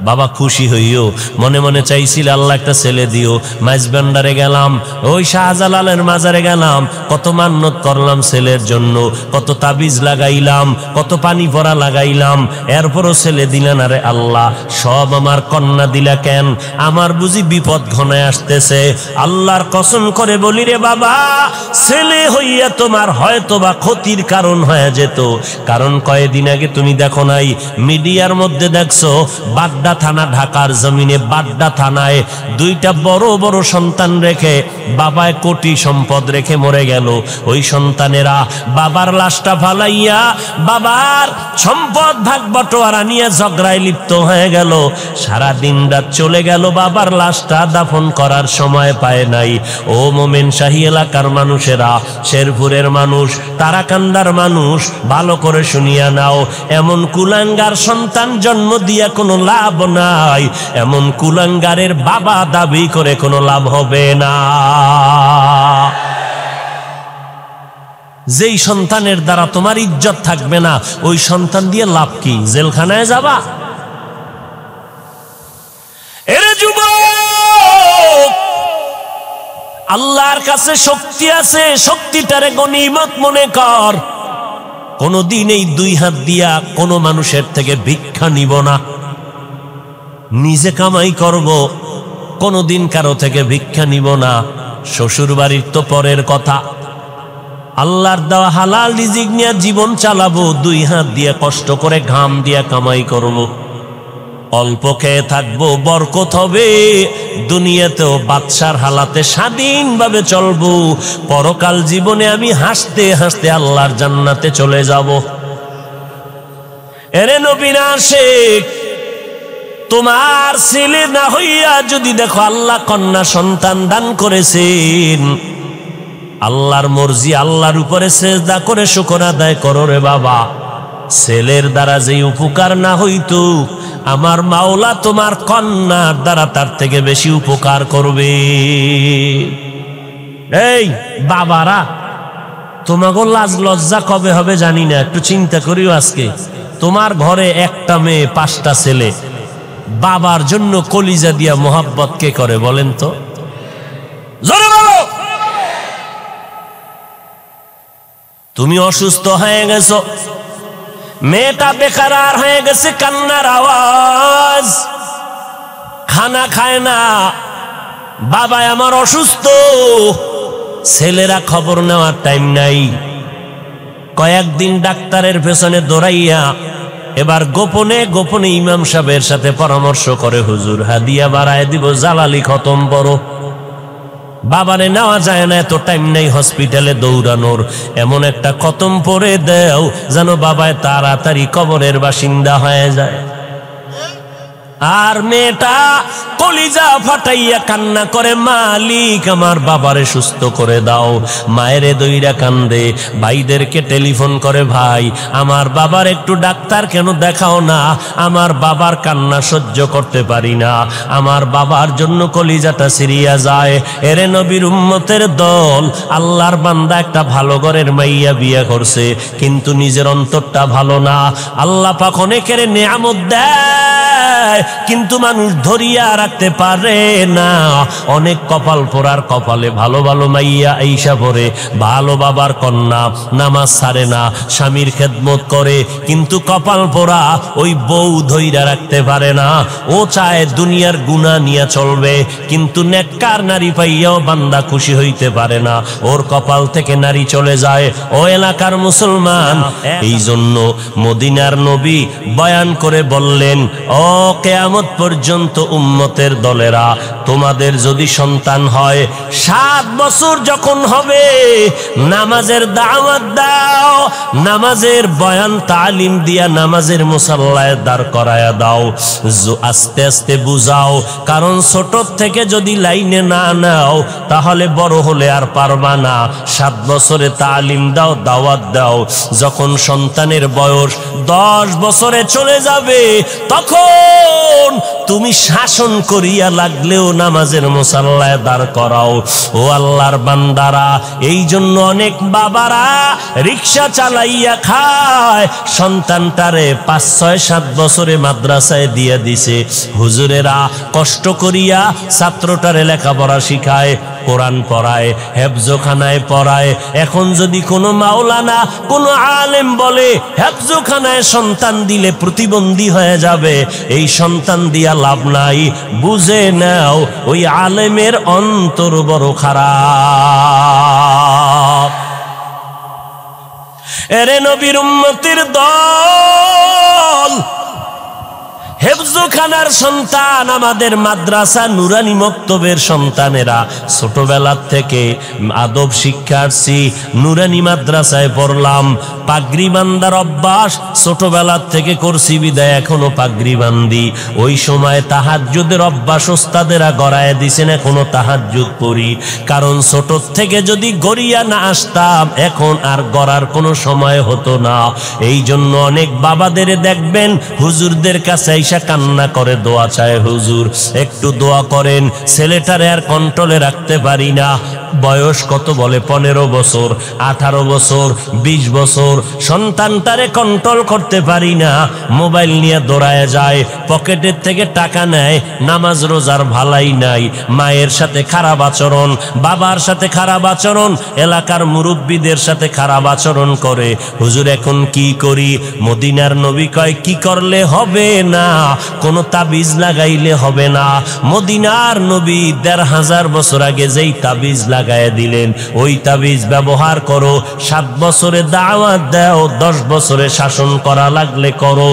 বাবা খুশি হইও। মনে মনে চাইছিল আল্লাহ একটা ছেলে দিও। মাইজবান্ডারে গেলাম, ওই শাহজালালের মাজারে গেলাম, কত মান্নত করলাম ছেলের জন্য, কত তাবিজ লাগাইলাম, কত পানি পরা লাগাইলাম, এরপরও ছেলে দিলেন। আরে আল্লাহ, সব আমার কন্যা দিলা কেন? আমার বুঝি বিপদ ঘনায় আসতেছে? আল্লাহর কসম করে বলি রে বাবা, ছেলে হইয়া তোমার হয়তো বা ক্ষতির কারণ হয়ে যেত। কারণ কয়েকদিন আগে তুমি দেখো নাই, মিডিয়ার মধ্যে দেখছো, বাড্ডা থানা, ঢাকার জমিনে বাড্ডা থানায় 2টা বড় বড় সন্তান রেখে বাবায় কোটি সম্পদ রেখে মরে গেল। ওই সন্তানেরা বাবার লাশটা ফালাইয়া বাবার সম্পদ ভাগ বটোয়ারা নিয়ে ঝগড়ায় লিপ্ত হয়ে গেল। সারা দিন রাত চলে গেল, বাবার লাশটা দাফন করার সময় পায় নাই। ও মোমেন শাহী এলাকার মানুষেরা, শেরপুরের মানুষ, তারাকান্দার মানুষ, ভালো করে শুনিয়া নাও। এমন কুলাঙ্গার সন্তান জন্ম দিয়া কোনো লাভ নাই। এমন কুলাঙ্গারের বাবা দাবি করে কোনো লাভ হবে না। যেই সন্তানের দ্বারা তোমার ইজ্জত থাকবে না, ওই সন্তান দিয়ে লাভ কি? জেলখানায় যাবা? এরে যুবক, আল্লাহর কাছে শক্তি আছে, শক্তিটারে গনিমত মনে কর। কোনদিন এই 2 হাত দিয়া কোনো মানুষের থেকে ভিক্ষা নিব না, নিজে কামাই করব। কোনদিন কারো থেকে ভিক্ষা নিব না। শ্বশুর বাড়ির তো পরের কথা, আল্লাহর দেওয়া হালাল রিজিক নিয়ে জীবন চালাবো। 2 হাত দিয়ে কষ্ট করে ঘাম দিয়ে কামাই করব। অল্প খেয়ে থাকবো, বরকত হবে। দুনিয়াতেও বাদশার হালাতে স্বাধীনভাবে চলবো। পরকাল জীবনে আমি হাসতে হাসতে আল্লাহর জান্নাতে চলে যাব। এরে নবীর আশিক, তোমার ছেলে না হইয়া যদি দেখো আল্লাহ কন্যা সন্তান দান করেছেন, আল্লাহর মর্জি, আল্লাহর উপরে সেজদা করে শুকর আদায় করো রে বাবা। ছেলের দ্বারা যে উপকার না হইতো, আমার মাওলা তোমার কন্যার দ্বারা তার থেকে বেশি উপকার করবে। এই বাবারা, তোমাকে লাজ লজ্জা কবে হবে জানি না, একটু চিন্তা করিও। আজকে তোমার ঘরে একটা মেয়ে, 5টা ছেলে, বাবার জন্য কলিজা দিয়া মোহাব্বত কে করে বলেন তো? জোরে বলো। তুমি অসুস্থ হয়ে গেছো, মেয়েটা বেকার হয়ে গেছে, কান্নার আওয়াজ, খানা খায় না, বাবা আমার অসুস্থ। ছেলেরা খবর নেওয়ার টাইম নাই। কয়েকদিন ডাক্তারের পেছনে দৌড়াইয়া এবার গোপনে গোপনে ইমাম সাহেবের সাথে পরামর্শ করে, হুজুর হাদিয়া বাড়ায় দিব, জালালি খতম বড়। বাবারে নেওয়া যায় না, এত টাইম নেই হসপিটালে দৌড়ানোর। এমন একটা খতম পরে দেও যেন বাবায় তাড়াতাড়ি কবরের বাসিন্দা হয়ে যায়। আর মেয়েটা কলিজা ফাটাইয়া কান্না করে, মালিক আমার বাবারে সুস্থ করে দাও। মায়েরে দইরা কান্দে, ভাইদেরকে টেলিফোন করে, ভাই আমার বাবার একটু ডাক্তার কেন দেখাও না, আমার বাবার কান্না সহ্য করতে পারি না, আমার বাবার জন্য কলিজাটা সিরিয়া যায়। এরে নবীর উম্মতের দল, আল্লাহর বান্দা একটা ভালো ঘরের মাইয়া বিয়ে করছে, কিন্তু নিজের অন্তরটা ভালো না। আল্লাহ পাক অনেকের নিয়ামত দেয়, কিন্তু মানুষ ধরিয়া রাখতে পারে না। অনেক কপাল পোড়ার কপালে ভালো ভালো মাইয়া আইসা পড়ে, ভালো বাবার কন্যা, নামাজ ছাড়ে না, স্বামীর খেদমত করে, কিন্তু কপাল পোড়া ওই বউ ধইরা রাখতে পারে না। ও চায় দুনিয়ার গুনাহ নিয়ে চলবে, কিন্তু নেককার নারী পাইয়াও বান্দা খুশি হইতে পারে না, ওর কপাল থেকে নারী চলে যায়। ও এলাকার মুসলমান, এই জন্য মদিনার নবী বয়ান করে বললেন, ও কিয়ামত পর্যন্ত উম্মতের দলেরা, তোমাদের যদি সন্তান হয় 7 বছর যখন হবে, নামাজের দাওয়াত দাও, নামাজের বয়ান তালিম দিয়া নামাজের মুসাল্লায় দাঁড় করায়া দাও, আস্তে আস্তে বুঝাও, কারণ ছোট থেকে যদি লাইনে না নাও তাহলে বড় হলে আর পারবা না। 7 বছরে তালিম দাও, দাওয়াত দাও, যখন সন্তানের বয়স 10 বছরে চলে যাবে তখন তুমি শাসন করিয়া লাগলেও নামাজের মুসাল্লায় দাঁড় করাও। ও আল্লাহর বান্দারা, এই জন্য অনেক বাবারা রিক্সা চালাইয়া খায়, সন্তানটারে 5, 6, 7 বছরে মাদ্রাসায় দিয়ে দিছে। হুজুরেরা কষ্ট করিয়া ছাত্রটারে লেখাপড়া শিখায়, কোরআন পড়ায়, হেফজখানায় পড়ায়। এখন যদি কোনো মাওলানা, কোনো আলেম বলে হেফজখানায় সন্তান দিলে প্রতিবন্ধী হয়ে যাবে, এই সন্তান দিয়া লাভ নাই। বুঝে নাও ওই আলেমের অন্তর বড় খারাপ। এরে নবীর উম্মতের দল, হেফজখানার সন্তান, আমাদের মাদ্রাসা নুরানি মক্তবের সন্তানেরা ছোটবেলার থেকে আদব শিক্ষার্থী, নুরানি মাদ্রাসায় পড়লাম, পাগড়ি বান্দার অভ্যাস ছোটবেলার থেকে করছি বিদায় এখনো পাগড়ি বান্দি। ওই সময় তাহাজ্জুদের অভ্যাস ওস্তাদেরা গড়ায় দিছেন, এখনো তাহাজ্জুদ পড়ি, কারণ ছোট থেকে যদি গড়িয়া না আসতাম এখন আর গড়ার কোনো সময় হতো না। এই জন্য অনেক বাবাদের দেখবেন হুজুরদের কাছে কান্না করে দোয়া চায়, হুজুর একটু দোয়া করেন, ছেলেটারে আর কন্ট্রোলে রাখতে পারি না। বয়স কত বলে? 15 বছর, 18 বছর, 20 বছর, সন্তানটারে কন্ট্রোল করতে পারি না। মোবাইল নিয়ে দৌড়ায় যায়, পকেটের থেকে টাকা নেয়, নামাজ রোজার ভালাই নাই, মায়ের সাথে খারাপ আচরণ, বাবার সাথে খারাপ আচরণ, এলাকার মুরব্বীদের সাথে খারাপ আচরণ করে। হুজুর এখন কি করি? মদিনার নবী কয় কি করলে হবে না, কোনো তাবিজ লাগাইলে হবে না। মদিনার নবী 1500 বছর আগে যেই তাবিজ লাগায় দিলেন, ওই তাবিজ ব্যবহার করো। 7 বছরে দাওয়াত দাও, 10 বছরে শাসন করা লাগলে করো,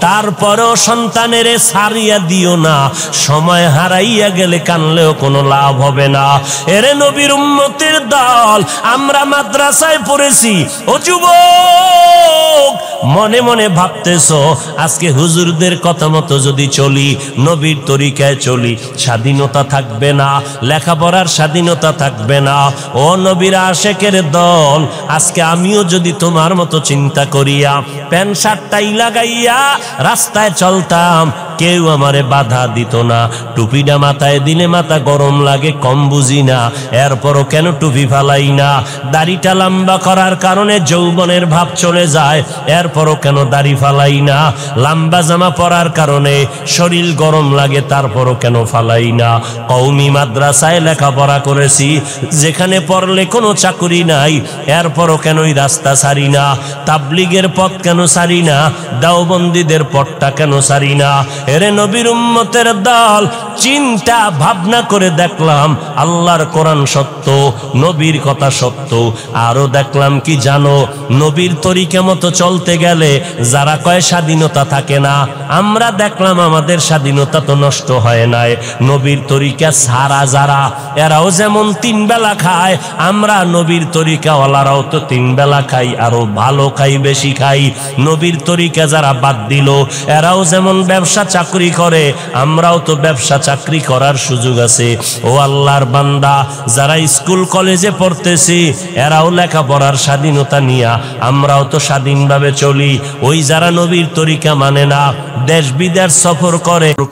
তারপরেও সন্তানের ছাড়িয়া দিও না। সময় হারাইয়া গেলে কানলেও কোনো লাভ হবে না। এরে নবীর উম্মতের দল, আমরা মাদ্রাসায় পড়েছি। ও যুবক, মনে মনে ভাবতেছো আজকে হুজুরদের কথা মতো যদি চলি, নবীর তরিকায় চলি, স্বাধীনতা থাকবে না, লেখাপড়ার স্বাধীনতা থাকবে না। ও নবীর আশেকের দল, আজকে আমিও যদি তোমার মতো চিন্তা করিয়া প্যান্ট শার্টটাই লাগাইয়া রাস্তায় চলতাম, কেউ আমারে বাধা দিত না। টুপিটা মাথায় দিলে মাথা গরম লাগে, কম বুঝি না, এরপরও কেন টুপি ফালাই না? দাড়িটা লম্বা করার কারণে যৌবনের ভাব চলে যায়, এরপরও কেন দাড়ি ফালাই না? লম্বা জামা পরার কারণে শরীর গরম লাগে, তারপরও কেন ফালাই না? কওমি মাদ্রাসায় লেখাপড়া করেছি, যেখানে পড়লে কোনো চাকুরি নাই, এরপরও কেন ওই রাস্তা ছাড়ি না? তাবলিগের পথ কেন ছাড়ি না? দেওবন্দীদের পথটা কেন ছাড়ি না? এরে নবীর উম্মতের দল, চিন্তা ভাবনা করে দেখলাম আল্লাহর কোরআন সত্য, নবীর কথা সত্য। আরো দেখলাম কি জানো? নবীর তরিকা মতো চলতে গেলে যারা কয় স্বাধীনতা থাকে না, আমরা দেখলাম আমাদের স্বাধীনতা তো নষ্ট হয় নাই। নবীর তরিকা ছাড়া যারা, এরাও যেমন 3 বেলা খায়, আমরা নবীর তরিকাওয়ালারাও তো 3 বেলা খাই, আরো ভালো খাই, বেশি খাই। নবীর তরিকা যারা বাদ দিল, এরাও যেমন ব্যবসা চাকরি করে, আমরাও তো ব্যবসা চাকরি করার সুযোগ আছে। ও আল্লাহর বান্দা, যারা স্কুল কলেজে পড়তেছি, এরাও লেখাপড়ার স্বাধীনতা নিয়া, আমরাও তো স্বাধীনভাবে চলি। ওই যারা নবীর তরিকা মানে না, দেশ বিদেশ সফর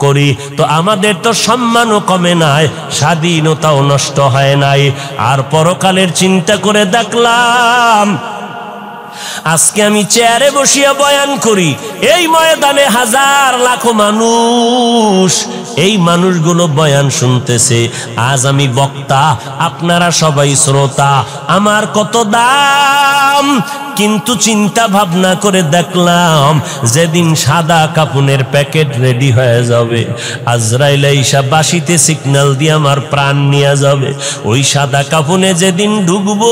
করি, তো আমাদের তো সম্মানও কমে নাই, স্বাধীনতাও নষ্ট হয় নাই। আর পরকালের চিন্তা করে দেখলাম আজকে আমি চেয়ারে বসিয়া বয়ান করি, এই ময়দানে হাজার লাখো মানুষ, এই মানুষগুলো বয়ান শুনতেছে। আজ আমি বক্তা, আপনারা সবাই শ্রোতা, আমার কত দাম। কিন্তু চিন্তা ভাবনা করে দেখলাম, যেদিন সাদা কাপুনের প্যাকেট রেডি হয়ে যাবে, আজরাইল আইসা বাঁশিতে সিগন্যাল দিয়ে আমার প্রাণ নিয়ে যাবে, ওই সাদা কাপুনে যেদিন ঢুকবো,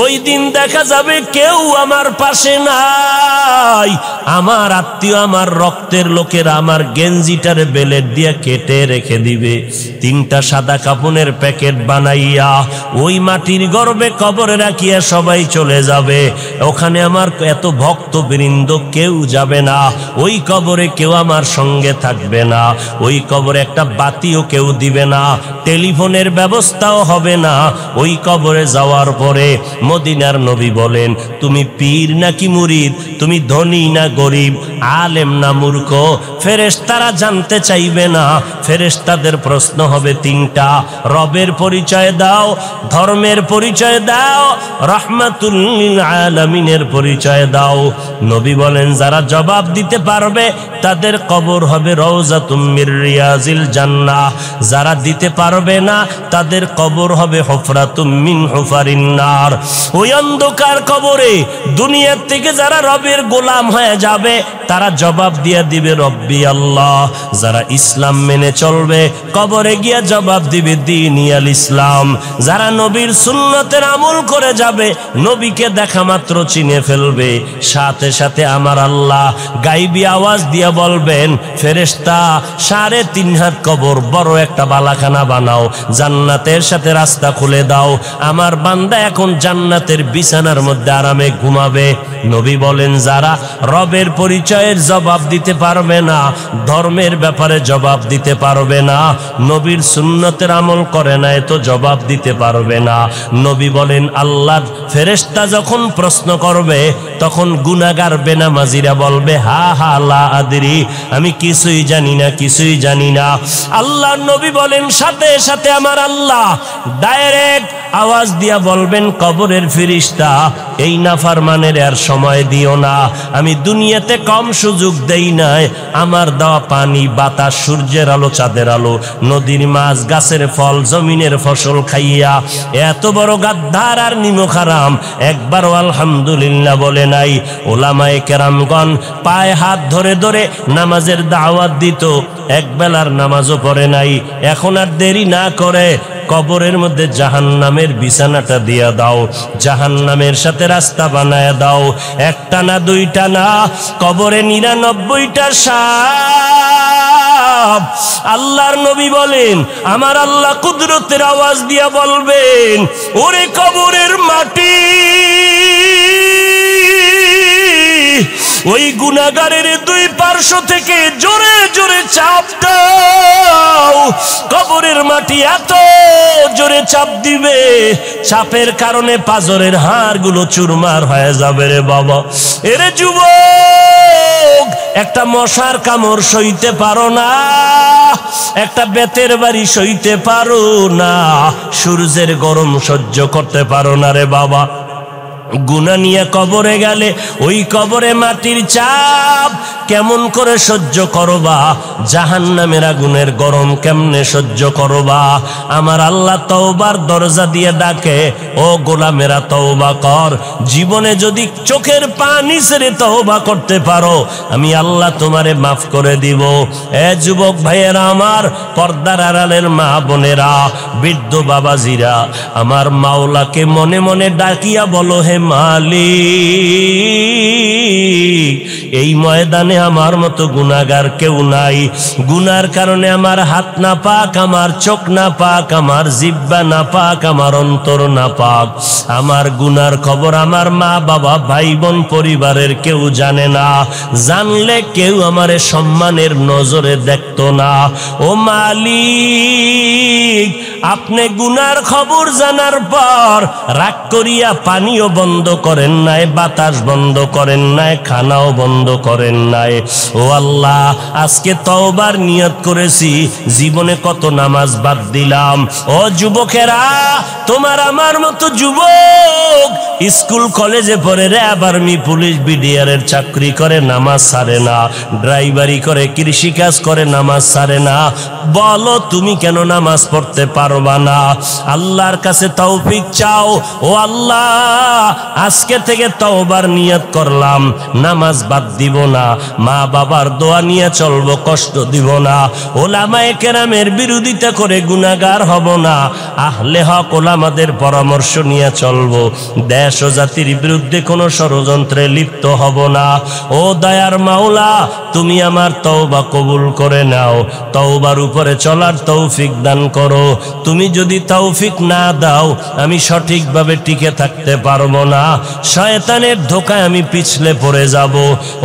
ওই দিন দেখা যাবে কেউ আমার পাশে নাই। আমার আত্মীয়, আমার রক্তের লোকেরা আমার গেঞ্জিটারে বেলেট দিয়ে কেটে রেখে দিবে। 3টা সাদা কাপুনের প্যাকেট বানাইয়া ওই মাটির গর্ভে কবরে রাখিয়া সবাই চলে যাবে। ওখানে আমার এত ভক্তবৃন্দ কেউ যাবে না, ওই কবরে কেউ আমার সঙ্গে থাকবে না, ওই কবরে একটা বাতিও কেউ দিবে না, টেলিফোনের ব্যবস্থাও হবে না। ওই কবরে যাওয়ার পরে মদিনার নবী বলেন, তুমি পীর নাকি মুরিদ, তুমি ধনী না গরিব, আলেম না মূর্খ, ফেরেশতারা জানতে চাইবে না। ফেরেশতাদের প্রশ্ন হবে 3টা, রবের পরিচয় দাও, ধর্মের পরিচয় দাও, রাহমাতুল লিল আলামিনের পরিচয় দাও। নবী বলেন, যারা জবাব দিতে পারবে তাদের কবর হবে রওজাতুম মির রিয়াজিল জান্নাহ, যারা দিতে পারবে না তাদের কবর হবে হুফরাতুম মিন হুফারিন নার। ওই অন্ধকার কবরে দুনিয়ার থেকে যারা রবের গোলাম হয়ে যাবে তারা জবাব দিয়ে দিবে রব্বি আল্লাহ। যারা ইসলাম মেনে চলবে কবরে গিয়া জবাব দিবে দীনি আল ইসলাম। যারা নবীর সুন্নতের আমল করে যাবে, নবীকে দেখা মাত্র চিনে ফেলবে, সাথে সাথে আমার আল্লাহ গাইবী আওয়াজ দিয়া বলবেন, ফেরেশতা 3.5 হাত কবর বড় একটা বালাখানা বানাও, জান্নাতের সাথে রাস্তা খুলে দাও, আমার বান্দা এখন জান্নাতের বিছানার মধ্যে আরামে ঘুমাবে। নবী বলেন, যারা রবের পরিচয়ের জবাব দিতে পারবে না, ধর্মের ব্যাপারে জবাব দিতে পারবে না, নবীর সুন্নতের আমল করে না, এত জবাব দিতে পারবে না। নবী বলেন, আল্লাহর ফেরেশতা যখন প্রশ্ন করবে তখন গুনাহগার বেনামাজিরা বলবে, হা হা লা আদরি, আমি কিছুই জানি না, কিছুই জানি না। আল্লাহর নবী বলেন, সাথে সাথে আমার আল্লাহ ডাইরেক্ট আওয়াজ দিয়া বলবেন, কবরের ফেরেশতা এই নাফরমানের আর সময় দিও না, আমি দুনিয়াতে কম সুযোগ দেই নাই, আমার দেওয়া পানি, বাতাস, সূর্যের আলো, চাঁদের আলো, নদীর মাছ, গাছের ফল, জমিনের ফসল খাইয়া এত বড় গাদ্দার আর নিমক হারাম একবারও আলহামদুলিল্লাহ বলে নাই। ওলামায়ে কেরামগণ পায়ে হাত ধরে ধরে নামাজের দাওয়াত দিত, এক বেলার নামাজও পড়ে নাই। এখন আর দেরি না করে কবরের মধ্যে জাহান্নামের বিছানাটা দিয়া দাও, জাহান্নামের সাথে রাস্তা বানায় দাও। 1টা না 2টা না, কবরে 99টা সাপ। আল্লাহর নবী বলেন, আমার আল্লাহ কুদরতের আওয়াজ দিয়া বলবেন, ওরে কবরের মাটি, ওই গুনাহগারের 2 পার্শ্ব থেকে জোরে জোরে চাপ দাও। কবরের মাটি এত জোরে চাপ দিবে, চাপের কারণে পাজরের হাড়গুলো চুরমার হয়ে যাবে রে বাবা। এরে যুবক, একটা মশার কামড় সইতে পারো না, একটা বেতের বাড়ি সইতে পারো না, সূর্যের গরম সহ্য করতে পারো না রে বাবা। গুনাহ নিয়ে কবরে গেলে ওই কবরে মাটির চাপ কেমন করে সহ্য করবা, জাহান্নামের আগুনের গরম কেমনে সহ্য করবা। আমার আল্লাহ তওবার দরজা দিয়ে ডাকে, ও গোলামেরা তওবা কর। জীবনে যদি চোখের পানি ছেড়ে তওবা করতে পারো, আমি আল্লাহ তোমারে মাফ করে দিব। এ যুবক ভাইয়েরা, আমার পর্দার আড়ালের মা বোনেরা, বৃদ্ধ বাবাজিরা, আমার মাওলাকে মনে মনে ডাকিয়া বলো, হে মালিক, এই ময়দানে আমার মতো গুনাহগার কেউ নাই। গুনার কারণে আমার হাত না পাক, আমার চোখ না পাক, আমার জিহ্বা না পাক, আমার অন্তর না পাক। আমার গুনার খবর আমার মা বাবা, ভাই বোন, পরিবারের কেউ জানে না। জানলে কেউ আমারে সম্মানের নজরে দেখতো না। ও মালিক, আপনি গুনার খবর জানার পর রাগ করিয়া পানিও বন্ধ বন্ধ করেন নাই, বাতাস বন্ধ করেন নাই, খানাও বন্ধ করেন নাই। ও আল্লাহ, আজকে তওবার নিয়ত করেছি, জীবনে কত নামাজ বাদ দিলাম। ও যুবকেরা, তোমার আমার মতো যুবক স্কুল কলেজে পড়ে, র্যাব, আর্মি, পুলিশ, বিডিআর এর চাকরি করে, নামাজ ছাড়ে না, ড্রাইভারি করে, কৃষিকাজ করে, নামাজ ছাড়ে না। বলো তুমি কেন নামাজ পড়তে পারবা না? আল্লাহর কাছে তৌফিক চাও। ও আল্লাহ, আজকে থেকে তওবার নিয়ত করলাম, নামাজ বাদ দিব না, মা বাবার দোয়া নিয়ে চলবো, কষ্ট দিব না, ওলামায়ে কেরামের বিরোধিতা করে গুনাহগার হব না, আহলে হক ওলামাদের পরামর্শ নিয়ে চলবো, দেশ ও জাতির বিরুদ্ধে কোনো ষড়যন্ত্রে লিপ্ত হব না। ও দয়ার মাওলা, তুমি আমার তওবা কবুল করে নাও, তওবার উপরে চলার তৌফিক দান করো। তুমি যদি তৌফিক না দাও, আমি সঠিকভাবে টিকে থাকতে পারবো না, শয়তানের ধোকায় আমি পিছলে পড়ে যাব।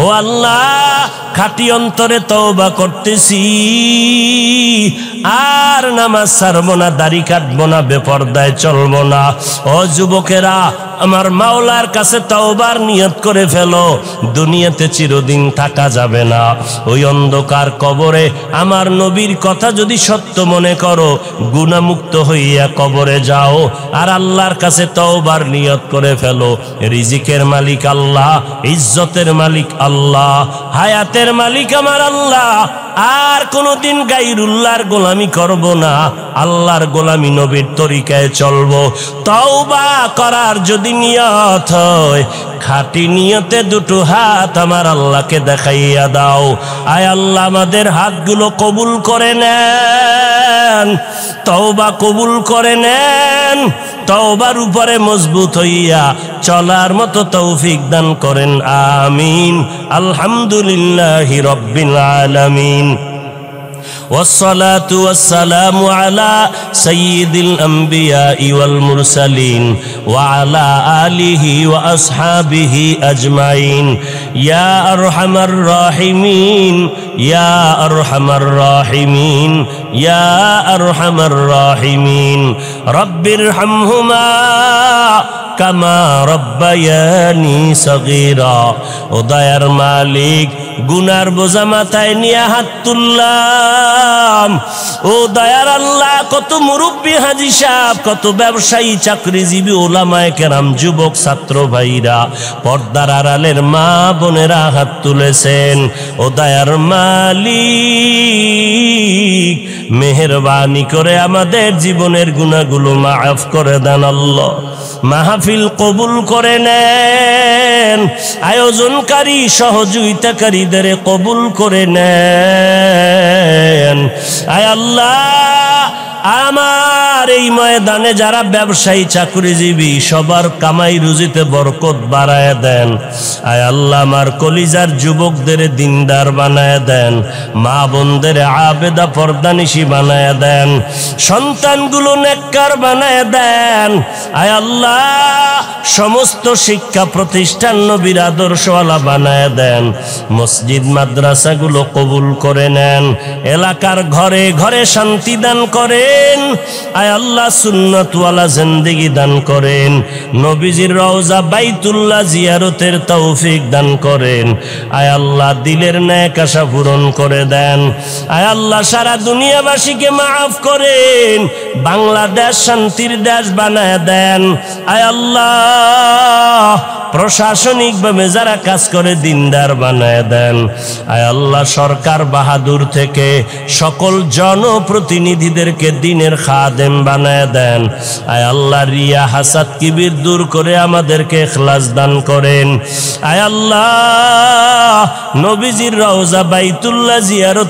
ও আল্লাহ, খাঁটি অন্তরে তওবা করতেছি, আর নামাজ ছাড়বো না, দাড়ি কাটবো না, বেপরদায় চলবো না। ও যুবকেরা, আমার মাওলার কাছে তওবার নিয়ত করে ফেলো, দুনিয়াতে চিরদিন থাকা যাবে না। ওই অন্ধকার কবরে আমার নবীর কথা যদি সত্য মনে করো, গুনাহমুক্ত হইয়া কবরে যাও, আর আল্লাহর কাছে তওবার নিয়ত করে ফেলো। রিজিকের মালিক আল্লাহ, ইজ্জতের মালিক আল্লাহ, হায়াতের মালিক আমার আল্লাহ। আর কোনদিন গায়রুল্লাহর গোলামি করব না, আল্লাহর গোলামি, নবীর তরিকায় চলবো। তওবা করার যদি নিয়ত হয়, খাঁটি নিয়তে দুটো হাত আমার আল্লাহকে দেখাইয়া দাও। আয় আল্লাহ, আমাদের হাতগুলো কবুল করে নেন, তওবা কবুল করে নেন, তওবার উপরে মজবুত হইয়া চলার মতো তৌফিক দান করেন। আমিন। আলহামদুলিল্লাহি রাব্বিল আলামিন। والصلاة والسلام على سيد الأنبياء والمرسلين وعلى آله وأصحابه أجمعين يا أرحم الراحمين يا أرحم الراحمين يا أرحم الراحمين رب ارحمهما কামা রব্বায়ানি সগীরা। ও দয়ার মালিক, গুনার বোঝা মাথায় নিয়ে হাত তুললাম। ও দয়ার আল্লাহ, কত মুরব্বী হাজী সাহেব, কত ব্যবসায়ী, চাকরিজীবী, ওলামায়ে কেরাম, যুবক, ছাত্র ভাইরা, পর্দার আড়ালের মা বোনেরা হাত তুলেছেন। ও দয়ার মালিক, মেহেরবানি করে আমাদের জীবনের গুনাহগুলো মাফ করে দেন আল্লাহ। মাহফিল কবুল করে নেন, আয়োজনকারী সহযোগিতাকারীদের কবুল করে নেন। আয় আল্লাহ, আমার এই ময়দানে যারা ব্যবসায়ী, চাকরিজীবী, সবার কামাই রুজিতে বরকত বাড়ায় দেন। আয় আল্লাহ, আমার কলিজার যুবকদের দিনদার বানায় দেন, মা বোনদের আবেদা পর্দানিশী বানায় দেন, সন্তানগুলো নেককার বানায় দেন। আয় আল্লাহ, সমস্ত শিক্ষা প্রতিষ্ঠান নবীর আদর্শওয়ালা বানায় দেন, মসজিদ মাদ্রাসাগুলো কবুল করে নেন, এলাকার ঘরে ঘরে শান্তি দান করেন। আয় আল্লাহ, সুন্নতওয়ালা জিন্দেগি দান করেন, নবীজির রওজা বাইতুল্লাহ জিয়ারতের তৌফিক দান করেন। আয় আল্লাহ, দিলের নেক আশা পূরণ করে দেন। আয় আল্লাহ, সারা দুনিয়াবাসীকে মাফ করেন, বাংলাদেশ শান্তির দেশ বানায় দেন। আয় আল্লাহ, প্রশাসনিকভাবে যারা কাজ করে দিনদার বানায় দেন। আয় আল্লাহ, সরকার বাহাদুর থেকে সকল জনপ্রতিনিধিদেরকে দিনের খাদেম বানায় দেন। আয় আল্লাহ, রিয়া, হাসাদ, কিবির দূর করে আমাদেরকে ইখলাস দান করেন। আয় আল্লাহ, নবীজির রওজা বাইতুল্লাহ জিয়ারত